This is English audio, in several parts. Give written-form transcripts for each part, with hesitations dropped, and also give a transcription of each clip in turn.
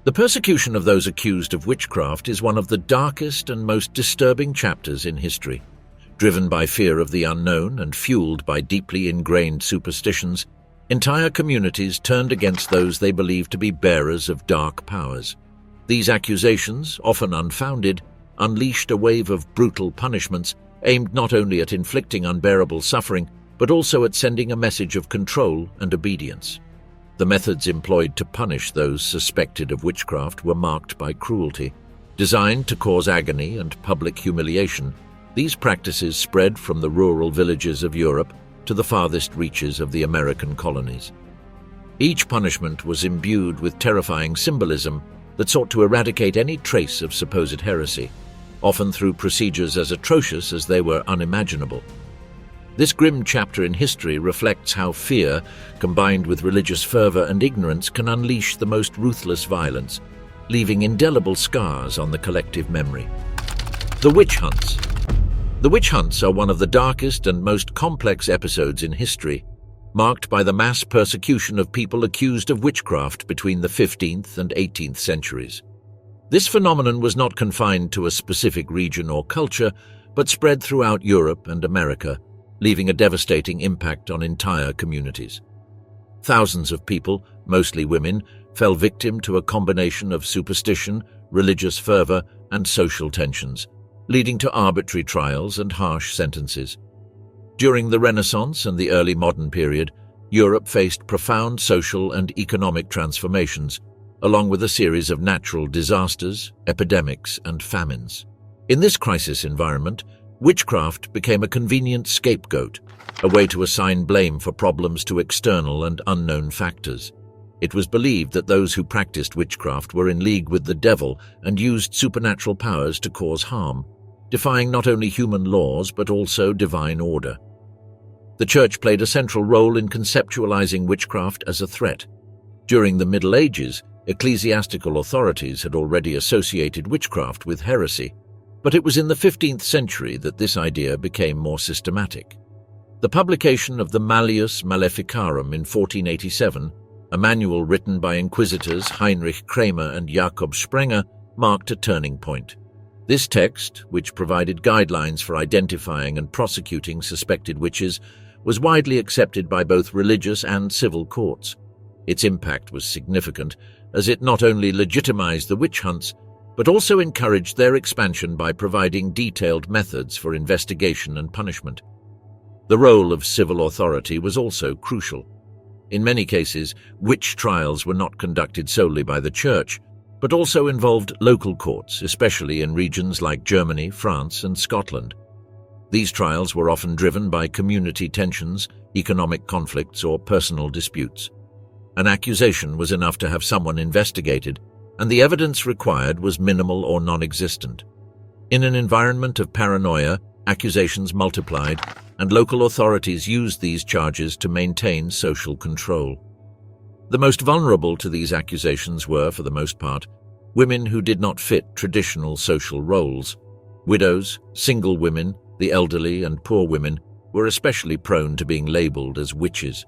The persecution of those accused of witchcraft is one of the darkest and most disturbing chapters in history. Driven by fear of the unknown and fueled by deeply ingrained superstitions, entire communities turned against those they believed to be bearers of dark powers. These accusations, often unfounded, unleashed a wave of brutal punishments aimed not only at inflicting unbearable suffering, but also at sending a message of control and obedience. The methods employed to punish those suspected of witchcraft were marked by cruelty. Designed to cause agony and public humiliation, these practices spread from the rural villages of Europe to the farthest reaches of the American colonies. Each punishment was imbued with terrifying symbolism that sought to eradicate any trace of supposed heresy, often through procedures as atrocious as they were unimaginable. This grim chapter in history reflects how fear, combined with religious fervor and ignorance, can unleash the most ruthless violence, leaving indelible scars on the collective memory. The witch hunts. The witch hunts are one of the darkest and most complex episodes in history, marked by the mass persecution of people accused of witchcraft between the 15th and 18th centuries. This phenomenon was not confined to a specific region or culture, but spread throughout Europe and America, leaving a devastating impact on entire communities. Thousands of people, mostly women, fell victim to a combination of superstition, religious fervor, and social tensions, leading to arbitrary trials and harsh sentences. During the Renaissance and the early modern period, Europe faced profound social and economic transformations, along with a series of natural disasters, epidemics, and famines. In this crisis environment, witchcraft became a convenient scapegoat, a way to assign blame for problems to external and unknown factors. It was believed that those who practiced witchcraft were in league with the devil and used supernatural powers to cause harm, defying not only human laws but also divine order. The Church played a central role in conceptualizing witchcraft as a threat. During the Middle Ages, ecclesiastical authorities had already associated witchcraft with heresy, but it was in the 15th century that this idea became more systematic. The publication of the Malleus Maleficarum in 1487, a manual written by inquisitors Heinrich Kramer and Jakob Sprenger, marked a turning point. This text, which provided guidelines for identifying and prosecuting suspected witches, was widely accepted by both religious and civil courts. Its impact was significant, as it not only legitimized the witch hunts, but also encouraged their expansion by providing detailed methods for investigation and punishment. The role of civil authority was also crucial. In many cases, witch trials were not conducted solely by the Church, but also involved local courts, especially in regions like Germany, France, and Scotland. These trials were often driven by community tensions, economic conflicts, or personal disputes. An accusation was enough to have someone investigated, and the evidence required was minimal or non-existent. In an environment of paranoia, accusations multiplied, and local authorities used these charges to maintain social control. The most vulnerable to these accusations were, for the most part, women who did not fit traditional social roles. Widows, single women, the elderly, and poor women were especially prone to being labeled as witches.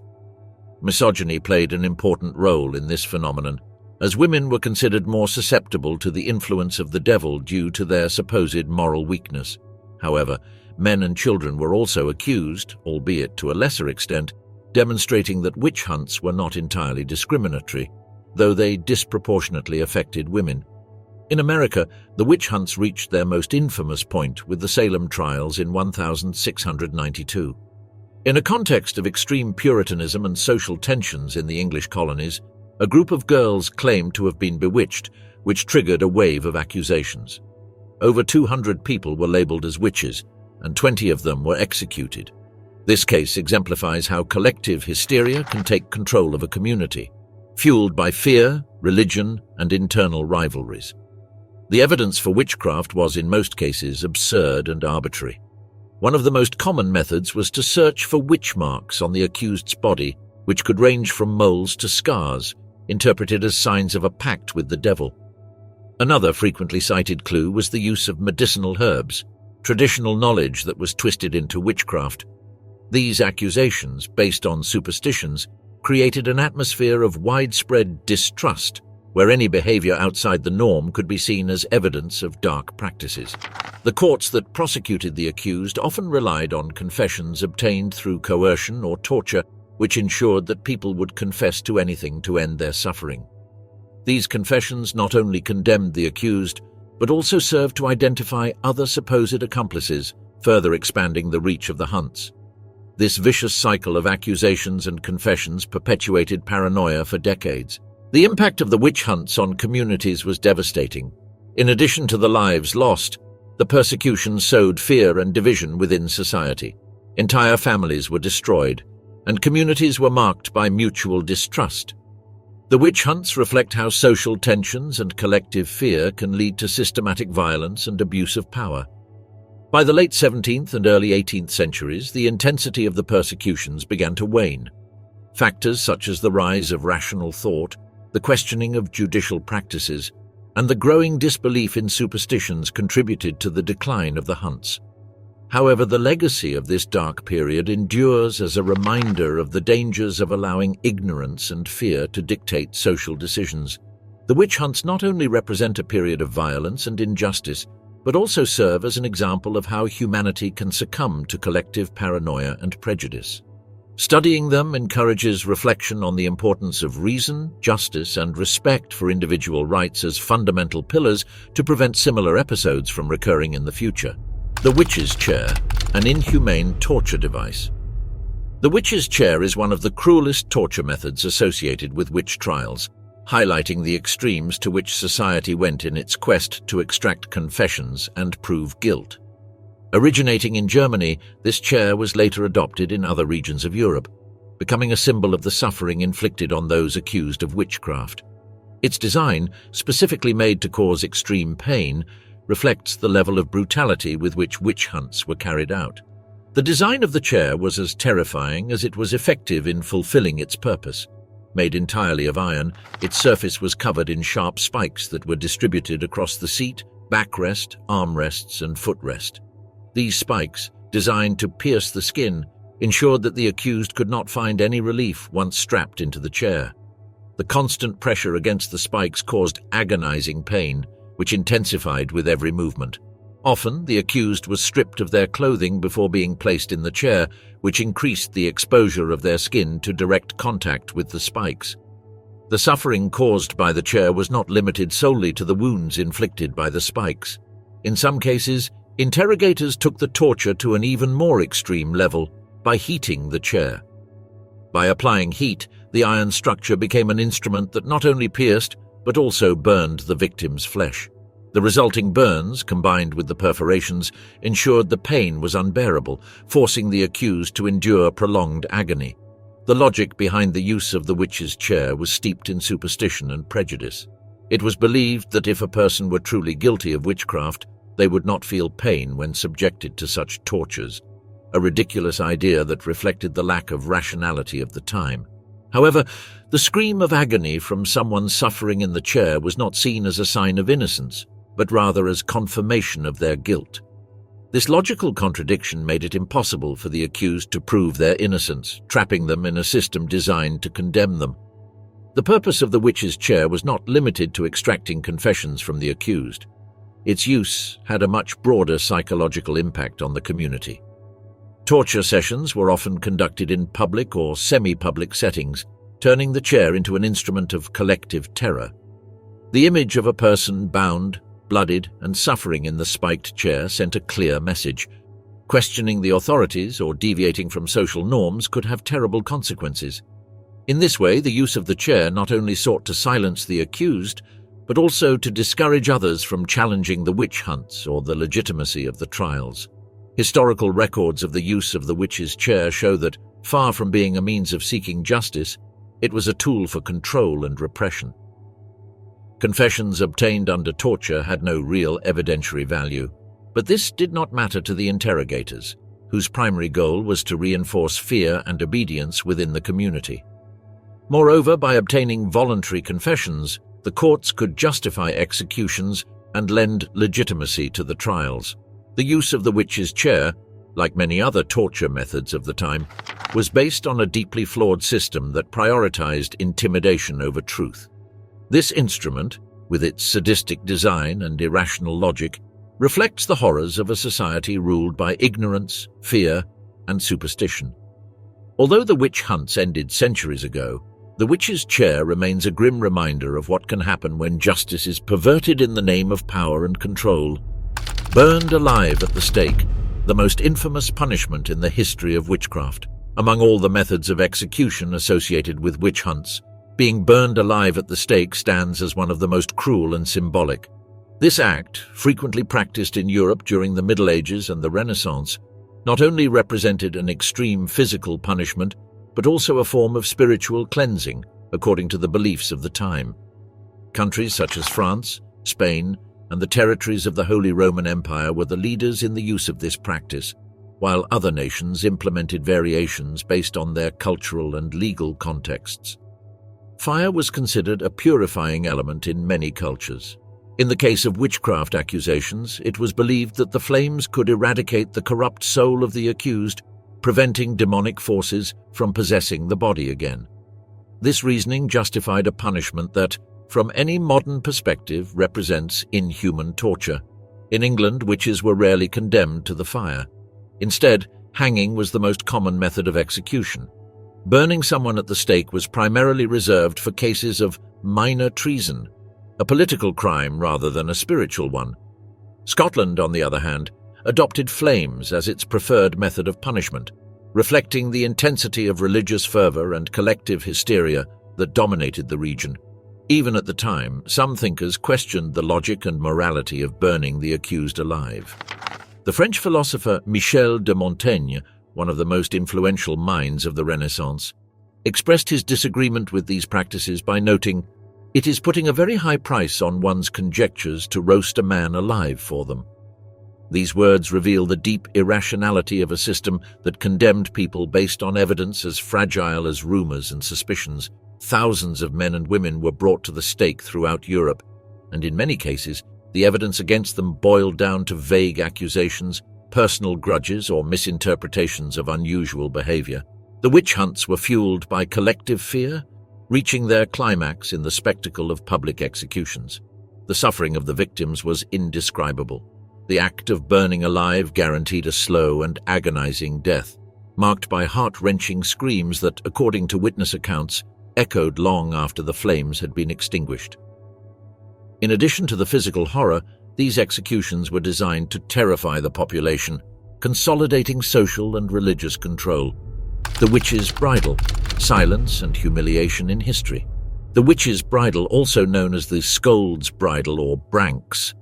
Misogyny played an important role in this phenomenon, as women were considered more susceptible to the influence of the devil due to their supposed moral weakness. However, men and children were also accused, albeit to a lesser extent, demonstrating that witch hunts were not entirely discriminatory, though they disproportionately affected women. In America, the witch hunts reached their most infamous point with the Salem trials in 1692. In a context of extreme Puritanism and social tensions in the English colonies, a group of girls claimed to have been bewitched, which triggered a wave of accusations. Over 200 people were labeled as witches, and 20 of them were executed. This case exemplifies how collective hysteria can take control of a community, fueled by fear, religion, and internal rivalries. The evidence for witchcraft was in most cases absurd and arbitrary. One of the most common methods was to search for witch marks on the accused's body, which could range from moles to scars, interpreted as signs of a pact with the devil. Another frequently cited clue was the use of medicinal herbs, traditional knowledge that was twisted into witchcraft. These accusations, based on superstitions, created an atmosphere of widespread distrust, where any behavior outside the norm could be seen as evidence of dark practices. The courts that prosecuted the accused often relied on confessions obtained through coercion or torture, which ensured that people would confess to anything to end their suffering. These confessions not only condemned the accused, but also served to identify other supposed accomplices, further expanding the reach of the hunts. This vicious cycle of accusations and confessions perpetuated paranoia for decades. The impact of the witch hunts on communities was devastating. In addition to the lives lost, the persecution sowed fear and division within society. Entire families were destroyed, and communities were marked by mutual distrust. The witch hunts reflect how social tensions and collective fear can lead to systematic violence and abuse of power. By the late 17th and early 18th centuries, the intensity of the persecutions began to wane. Factors such as the rise of rational thought, the questioning of judicial practices, and the growing disbelief in superstitions contributed to the decline of the hunts. However, the legacy of this dark period endures as a reminder of the dangers of allowing ignorance and fear to dictate social decisions. The witch hunts not only represent a period of violence and injustice, but also serve as an example of how humanity can succumb to collective paranoia and prejudice. Studying them encourages reflection on the importance of reason, justice, and respect for individual rights as fundamental pillars to prevent similar episodes from recurring in the future. The witch's chair, an inhumane torture device. The witch's chair is one of the cruelest torture methods associated with witch trials, highlighting the extremes to which society went in its quest to extract confessions and prove guilt. Originating in Germany, this chair was later adopted in other regions of Europe, becoming a symbol of the suffering inflicted on those accused of witchcraft. Its design, specifically made to cause extreme pain, reflects the level of brutality with which witch hunts were carried out. The design of the chair was as terrifying as it was effective in fulfilling its purpose. Made entirely of iron, its surface was covered in sharp spikes that were distributed across the seat, backrest, armrests, and footrest. These spikes, designed to pierce the skin, ensured that the accused could not find any relief once strapped into the chair. The constant pressure against the spikes caused agonizing pain, which intensified with every movement. Often, the accused was stripped of their clothing before being placed in the chair, which increased the exposure of their skin to direct contact with the spikes. The suffering caused by the chair was not limited solely to the wounds inflicted by the spikes. In some cases, interrogators took the torture to an even more extreme level by heating the chair. By applying heat, the iron structure became an instrument that not only pierced, but also burned the victim's flesh. The resulting burns, combined with the perforations, ensured the pain was unbearable, forcing the accused to endure prolonged agony. The logic behind the use of the witch's chair was steeped in superstition and prejudice. It was believed that if a person were truly guilty of witchcraft, they would not feel pain when subjected to such tortures, a ridiculous idea that reflected the lack of rationality of the time. However, the scream of agony from someone suffering in the chair was not seen as a sign of innocence, but rather as confirmation of their guilt. This logical contradiction made it impossible for the accused to prove their innocence, trapping them in a system designed to condemn them. The purpose of the witch's chair was not limited to extracting confessions from the accused. Its use had a much broader psychological impact on the community. Torture sessions were often conducted in public or semi-public settings, turning the chair into an instrument of collective terror. The image of a person bound, bloodied, and suffering in the spiked chair sent a clear message. Questioning the authorities or deviating from social norms could have terrible consequences. In this way, the use of the chair not only sought to silence the accused, but also to discourage others from challenging the witch hunts or the legitimacy of the trials. Historical records of the use of the witch's chair show that, far from being a means of seeking justice, it was a tool for control and repression. Confessions obtained under torture had no real evidentiary value, but this did not matter to the interrogators, whose primary goal was to reinforce fear and obedience within the community. Moreover, by obtaining voluntary confessions, the courts could justify executions and lend legitimacy to the trials. The use of the witch's chair, like many other torture methods of the time, was based on a deeply flawed system that prioritized intimidation over truth. This instrument, with its sadistic design and irrational logic, reflects the horrors of a society ruled by ignorance, fear, and superstition. Although the witch hunts ended centuries ago, the witch's chair remains a grim reminder of what can happen when justice is perverted in the name of power and control. Burned alive at the stake, the most infamous punishment in the history of witchcraft. Among all the methods of execution associated with witch hunts, being burned alive at the stake stands as one of the most cruel and symbolic. This act, frequently practiced in Europe during the Middle Ages and the Renaissance, not only represented an extreme physical punishment, but also a form of spiritual cleansing, according to the beliefs of the time. Countries such as France, Spain, and the territories of the Holy Roman Empire were the leaders in the use of this practice, while other nations implemented variations based on their cultural and legal contexts. Fire was considered a purifying element in many cultures. In the case of witchcraft accusations, it was believed that the flames could eradicate the corrupt soul of the accused, preventing demonic forces from possessing the body again. This reasoning justified a punishment that, from any modern perspective, represents inhuman torture. In England, witches were rarely condemned to the fire. Instead, hanging was the most common method of execution. Burning someone at the stake was primarily reserved for cases of minor treason, a political crime rather than a spiritual one. Scotland, on the other hand, adopted flames as its preferred method of punishment, reflecting the intensity of religious fervor and collective hysteria that dominated the region. Even at the time, some thinkers questioned the logic and morality of burning the accused alive. The French philosopher Michel de Montaigne, one of the most influential minds of the Renaissance, expressed his disagreement with these practices by noting, "It is putting a very high price on one's conjectures to roast a man alive for them." These words reveal the deep irrationality of a system that condemned people based on evidence as fragile as rumors and suspicions. Thousands of men and women were brought to the stake throughout Europe, and in many cases, the evidence against them boiled down to vague accusations, personal grudges, or misinterpretations of unusual behavior. The witch hunts were fueled by collective fear, reaching their climax in the spectacle of public executions. The suffering of the victims was indescribable. The act of burning alive guaranteed a slow and agonizing death, marked by heart-wrenching screams that, according to witness accounts, echoed long after the flames had been extinguished. In addition to the physical horror, these executions were designed to terrify the population, consolidating social and religious control. The witch's bridle, silence and humiliation in history. The witch's bridle, also known as the scold's bridle or branks,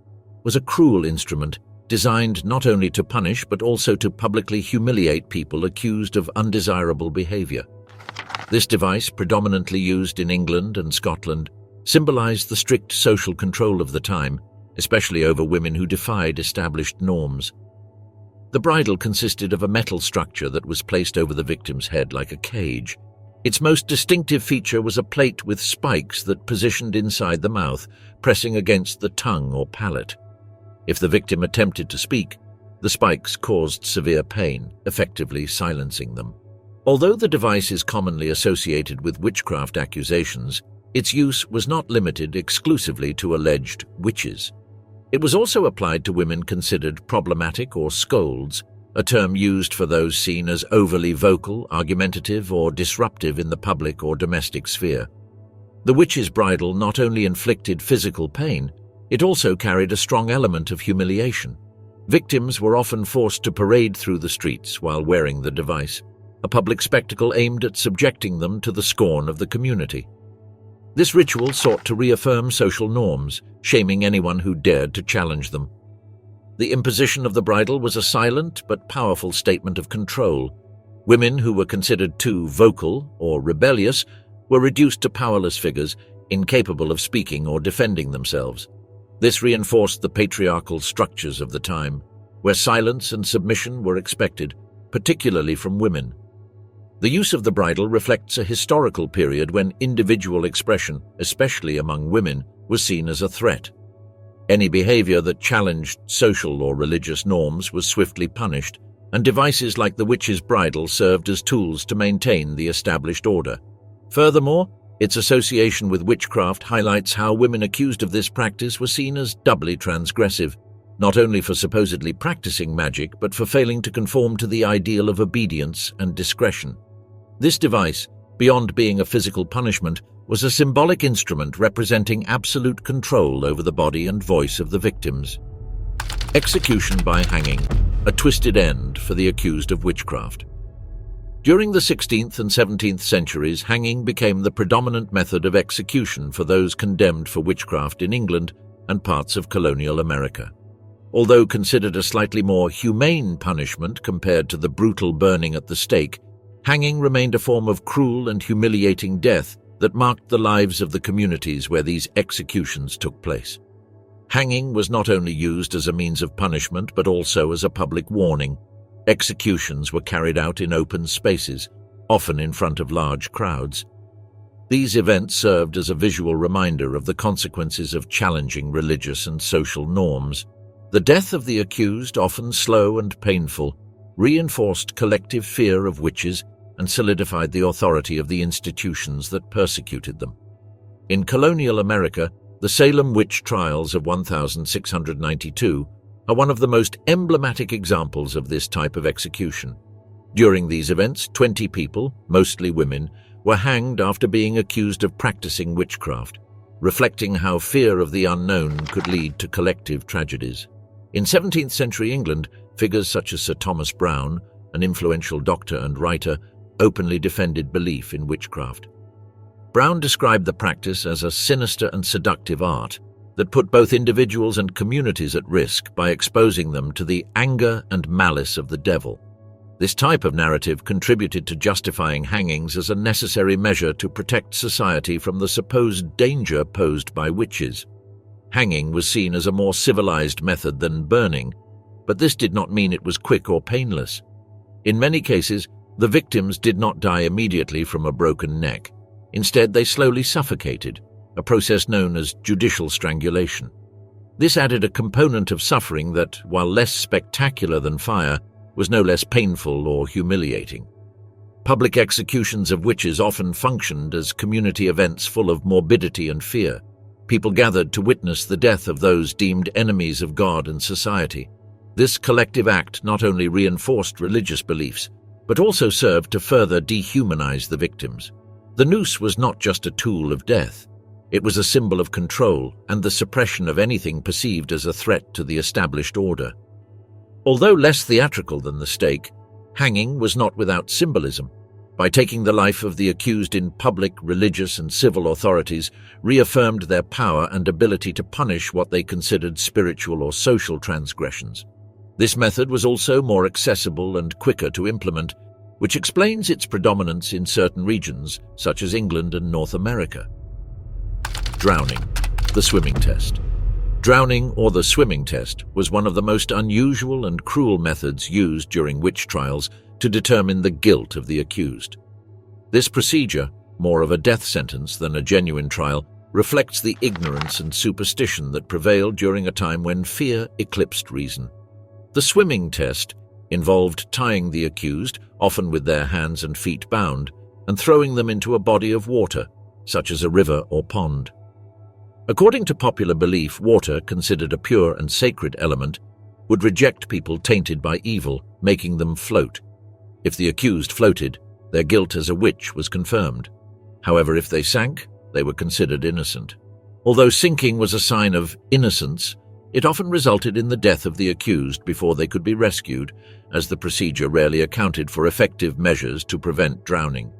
was a cruel instrument designed not only to punish but also to publicly humiliate people accused of undesirable behavior. This device, predominantly used in England and Scotland, symbolized the strict social control of the time, especially over women who defied established norms. The bridle consisted of a metal structure that was placed over the victim's head like a cage. Its most distinctive feature was a plate with spikes that positioned inside the mouth, pressing against the tongue or palate. If the victim attempted to speak, the spikes caused severe pain, effectively silencing them. Although the device is commonly associated with witchcraft accusations, its use was not limited exclusively to alleged witches. It was also applied to women considered problematic or scolds, a term used for those seen as overly vocal, argumentative, or disruptive in the public or domestic sphere. The witch's bridle not only inflicted physical pain, it also carried a strong element of humiliation. Victims were often forced to parade through the streets while wearing the device, a public spectacle aimed at subjecting them to the scorn of the community. This ritual sought to reaffirm social norms, shaming anyone who dared to challenge them. The imposition of the bridle was a silent but powerful statement of control. Women who were considered too vocal or rebellious were reduced to powerless figures, incapable of speaking or defending themselves. This reinforced the patriarchal structures of the time, where silence and submission were expected, particularly from women. The use of the bridle reflects a historical period when individual expression, especially among women, was seen as a threat. Any behavior that challenged social or religious norms was swiftly punished, and devices like the witch's bridle served as tools to maintain the established order. Furthermore, Its association with witchcraft highlights how women accused of this practice were seen as doubly transgressive, not only for supposedly practicing magic, but for failing to conform to the ideal of obedience and discretion. This device, beyond being a physical punishment, was a symbolic instrument representing absolute control over the body and voice of the victims. Execution by hanging, a twisted end for the accused of witchcraft. During the 16th and 17th centuries, hanging became the predominant method of execution for those condemned for witchcraft in England and parts of colonial America. Although considered a slightly more humane punishment compared to the brutal burning at the stake, hanging remained a form of cruel and humiliating death that marked the lives of the communities where these executions took place. Hanging was not only used as a means of punishment but also as a public warning. Executions were carried out in open spaces, often in front of large crowds. These events served as a visual reminder of the consequences of challenging religious and social norms. The death of the accused, often slow and painful, reinforced collective fear of witches and solidified the authority of the institutions that persecuted them. In colonial America, the Salem witch trials of 1692 are one of the most emblematic examples of this type of execution. During these events, 20 people, mostly women, were hanged after being accused of practicing witchcraft, reflecting how fear of the unknown could lead to collective tragedies. In 17th century England, figures such as Sir Thomas Browne, an influential doctor and writer, openly defended belief in witchcraft. Browne described the practice as a sinister and seductive art that put both individuals and communities at risk by exposing them to the anger and malice of the devil. This type of narrative contributed to justifying hangings as a necessary measure to protect society from the supposed danger posed by witches. Hanging was seen as a more civilized method than burning, but this did not mean it was quick or painless. In many cases, the victims did not die immediately from a broken neck. Instead, they slowly suffocated, a process known as judicial strangulation. This added a component of suffering that, while less spectacular than fire, was no less painful or humiliating. Public executions of witches often functioned as community events full of morbidity and fear. People gathered to witness the death of those deemed enemies of God and society. This collective act not only reinforced religious beliefs, but also served to further dehumanize the victims. The noose was not just a tool of death. It was a symbol of control and the suppression of anything perceived as a threat to the established order. Although less theatrical than the stake, hanging was not without symbolism. By taking the life of the accused in public, religious and civil authorities reaffirmed their power and ability to punish what they considered spiritual or social transgressions. This method was also more accessible and quicker to implement, which explains its predominance in certain regions, such as England and North America. Drowning, the swimming test. Drowning, or the swimming test, was one of the most unusual and cruel methods used during witch trials to determine the guilt of the accused. This procedure, more of a death sentence than a genuine trial, reflects the ignorance and superstition that prevailed during a time when fear eclipsed reason. The swimming test involved tying the accused, often with their hands and feet bound, and throwing them into a body of water, such as a river or pond. According to popular belief, water, considered a pure and sacred element, would reject people tainted by evil, making them float. If the accused floated, their guilt as a witch was confirmed. However, if they sank, they were considered innocent. Although sinking was a sign of innocence, it often resulted in the death of the accused before they could be rescued, as the procedure rarely accounted for effective measures to prevent drowning.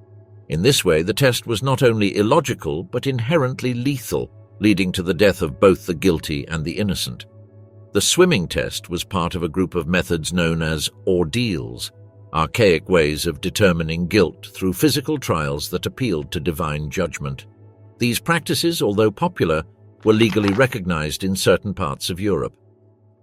In this way, the test was not only illogical but inherently lethal, leading to the death of both the guilty and the innocent. The swimming test was part of a group of methods known as ordeals, archaic ways of determining guilt through physical trials that appealed to divine judgment. These practices, although popular, were legally recognized in certain parts of Europe.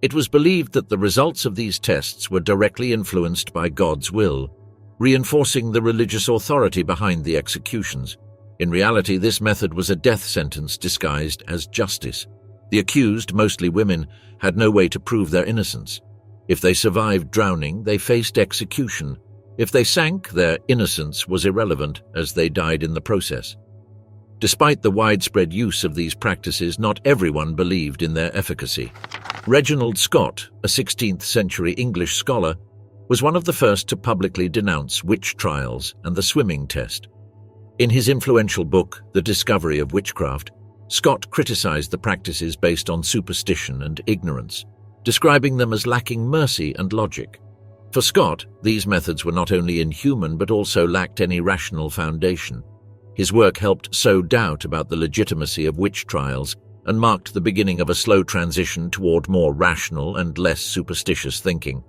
It was believed that the results of these tests were directly influenced by God's will, reinforcing the religious authority behind the executions. In reality, this method was a death sentence disguised as justice. The accused, mostly women, had no way to prove their innocence. If they survived drowning, they faced execution. If they sank, their innocence was irrelevant, as they died in the process. Despite the widespread use of these practices, not everyone believed in their efficacy. Reginald Scott, a 16th-century English scholar, was one of the first to publicly denounce witch trials and the swimming test. In his influential book, The Discovery of Witchcraft, Scott criticized the practices based on superstition and ignorance, describing them as lacking mercy and logic. For Scott, these methods were not only inhuman but also lacked any rational foundation. His work helped sow doubt about the legitimacy of witch trials and marked the beginning of a slow transition toward more rational and less superstitious thinking.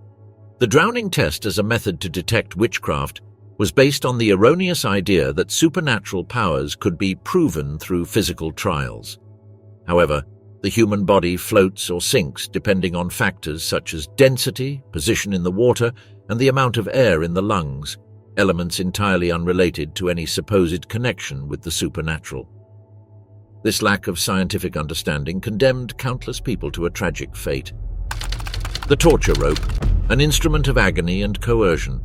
The drowning test as a method to detect witchcraft was based on the erroneous idea that supernatural powers could be proven through physical trials. However, the human body floats or sinks depending on factors such as density, position in the water, and the amount of air in the lungs, elements entirely unrelated to any supposed connection with the supernatural. This lack of scientific understanding condemned countless people to a tragic fate. The torture rope, an instrument of agony and coercion.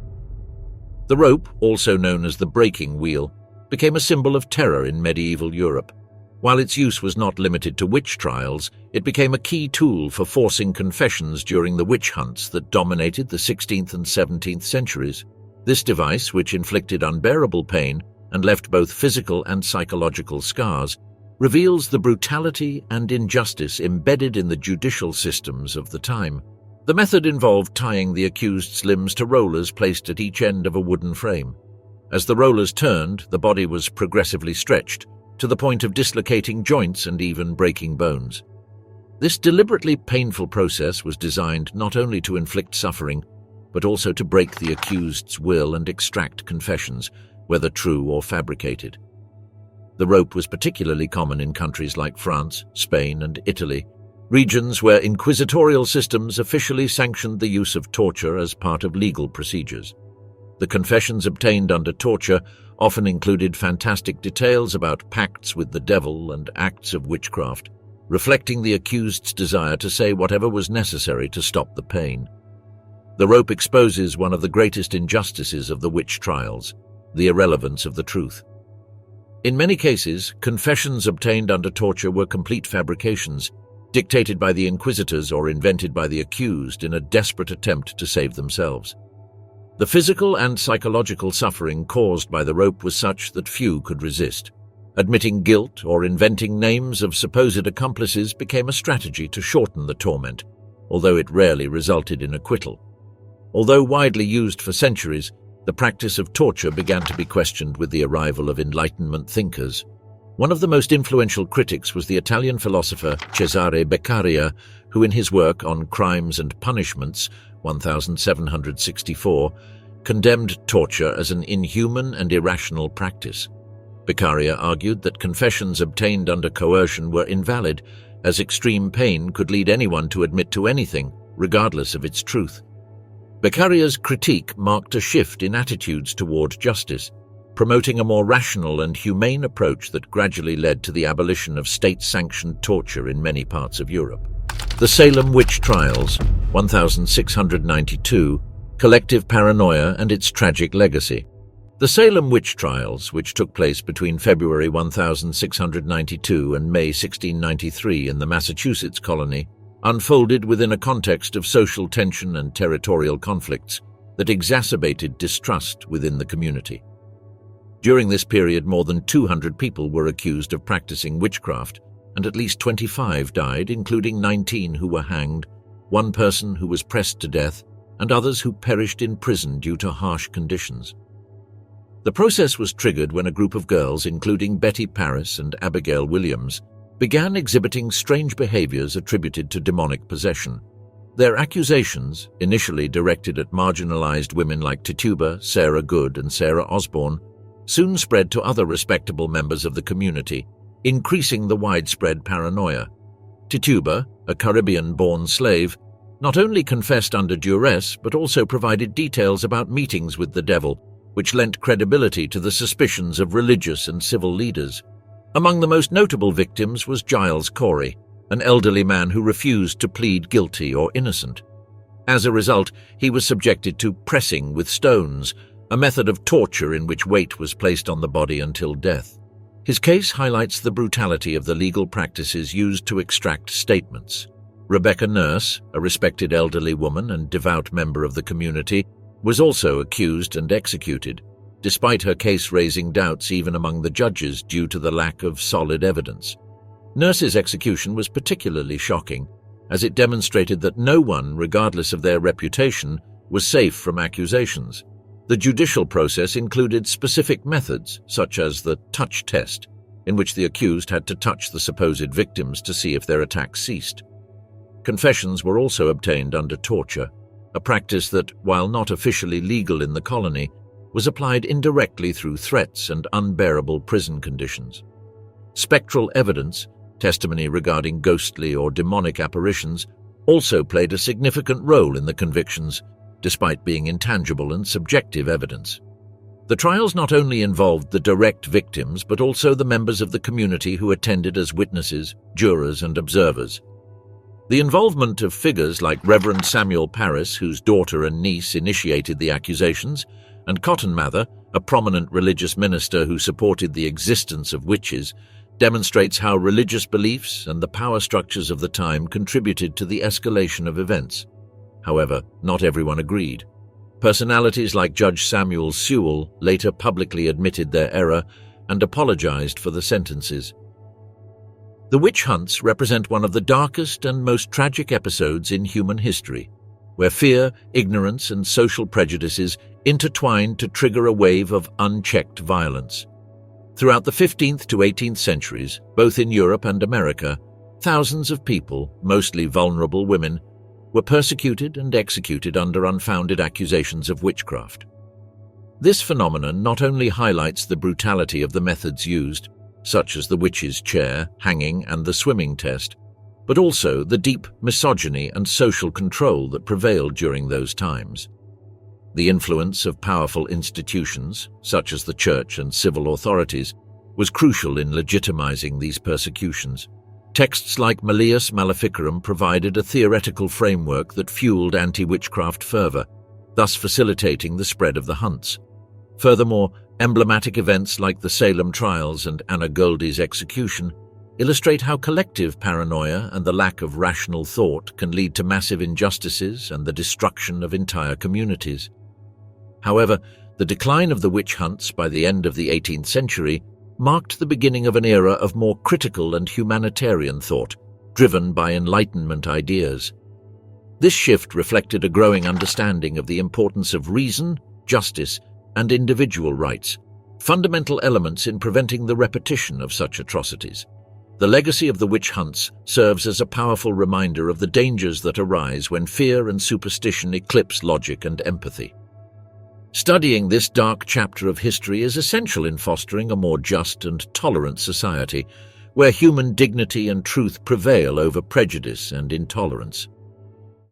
The rope, also known as the breaking wheel, became a symbol of terror in medieval Europe. While its use was not limited to witch trials, it became a key tool for forcing confessions during the witch hunts that dominated the 16th and 17th centuries. This device, which inflicted unbearable pain and left both physical and psychological scars, reveals the brutality and injustice embedded in the judicial systems of the time. The method involved tying the accused's limbs to rollers placed at each end of a wooden frame. As the rollers turned, the body was progressively stretched, to the point of dislocating joints and even breaking bones. This deliberately painful process was designed not only to inflict suffering, but also to break the accused's will and extract confessions, whether true or fabricated. The rope was particularly common in countries like France, Spain, and Italy, regions where inquisitorial systems officially sanctioned the use of torture as part of legal procedures. The confessions obtained under torture often included fantastic details about pacts with the devil and acts of witchcraft, reflecting the accused's desire to say whatever was necessary to stop the pain. The rope exposes one of the greatest injustices of the witch trials, the irrelevance of the truth. In many cases, confessions obtained under torture were complete fabrications, dictated by the inquisitors or invented by the accused in a desperate attempt to save themselves. The physical and psychological suffering caused by the rope was such that few could resist. Admitting guilt or inventing names of supposed accomplices became a strategy to shorten the torment, although it rarely resulted in acquittal. Although widely used for centuries, the practice of torture began to be questioned with the arrival of Enlightenment thinkers. One of the most influential critics was the Italian philosopher Cesare Beccaria, who in his work on Crimes and Punishments, 1764, condemned torture as an inhuman and irrational practice. Beccaria argued that confessions obtained under coercion were invalid, as extreme pain could lead anyone to admit to anything, regardless of its truth. Beccaria's critique marked a shift in attitudes toward justice, promoting a more rational and humane approach that gradually led to the abolition of state-sanctioned torture in many parts of Europe. The Salem Witch Trials, 1692, collective paranoia and its tragic legacy. The Salem Witch Trials, which took place between February 1692 and May 1693 in the Massachusetts colony, unfolded within a context of social tension and territorial conflicts that exacerbated distrust within the community. During this period, more than 200 people were accused of practicing witchcraft, and at least 25 died, including 19 who were hanged, one person who was pressed to death, and others who perished in prison due to harsh conditions. The process was triggered when a group of girls, including Betty Paris and Abigail Williams, began exhibiting strange behaviors attributed to demonic possession. Their accusations, initially directed at marginalized women like Tituba, Sarah Good, and Sarah Osborne, soon spread to other respectable members of the community, increasing the widespread paranoia. Tituba, a Caribbean-born slave, not only confessed under duress but also provided details about meetings with the devil, which lent credibility to the suspicions of religious and civil leaders. Among the most notable victims was Giles Corey, an elderly man who refused to plead guilty or innocent. As a result, he was subjected to pressing with stones, a method of torture in which weight was placed on the body until death. His case highlights the brutality of the legal practices used to extract statements. Rebecca Nurse, a respected elderly woman and devout member of the community, was also accused and executed, despite her case raising doubts even among the judges due to the lack of solid evidence. Nurse's execution was particularly shocking, as it demonstrated that no one, regardless of their reputation, was safe from accusations. The judicial process included specific methods, such as the touch test, in which the accused had to touch the supposed victims to see if their attack ceased. Confessions were also obtained under torture, a practice that, while not officially legal in the colony, was applied indirectly through threats and unbearable prison conditions. Spectral evidence, testimony regarding ghostly or demonic apparitions, also played a significant role in the convictions, despite being intangible and subjective evidence. The trials not only involved the direct victims but also the members of the community who attended as witnesses, jurors, and observers. The involvement of figures like Reverend Samuel Parris, whose daughter and niece initiated the accusations, and Cotton Mather, a prominent religious minister who supported the existence of witches, demonstrates how religious beliefs and the power structures of the time contributed to the escalation of events. However, not everyone agreed. Personalities like Judge Samuel Sewell later publicly admitted their error and apologized for the sentences. The witch hunts represent one of the darkest and most tragic episodes in human history, where fear, ignorance, and social prejudices intertwined to trigger a wave of unchecked violence. Throughout the 15th to 18th centuries, both in Europe and America, thousands of people, mostly vulnerable women, were persecuted and executed under unfounded accusations of witchcraft. This phenomenon not only highlights the brutality of the methods used, such as the witch's chair, hanging, and the swimming test, but also the deep misogyny and social control that prevailed during those times. The influence of powerful institutions, such as the church and civil authorities, was crucial in legitimizing these persecutions. Texts like Malleus Maleficarum provided a theoretical framework that fueled anti-witchcraft fervor, thus facilitating the spread of the hunts. Furthermore, emblematic events like the Salem trials and Anna Goldie's execution illustrate how collective paranoia and the lack of rational thought can lead to massive injustices and the destruction of entire communities. However, the decline of the witch hunts by the end of the 18th century marked the beginning of an era of more critical and humanitarian thought, driven by Enlightenment ideas. This shift reflected a growing understanding of the importance of reason, justice, and individual rights, fundamental elements in preventing the repetition of such atrocities. The legacy of the witch hunts serves as a powerful reminder of the dangers that arise when fear and superstition eclipse logic and empathy. Studying this dark chapter of history is essential in fostering a more just and tolerant society, where human dignity and truth prevail over prejudice and intolerance.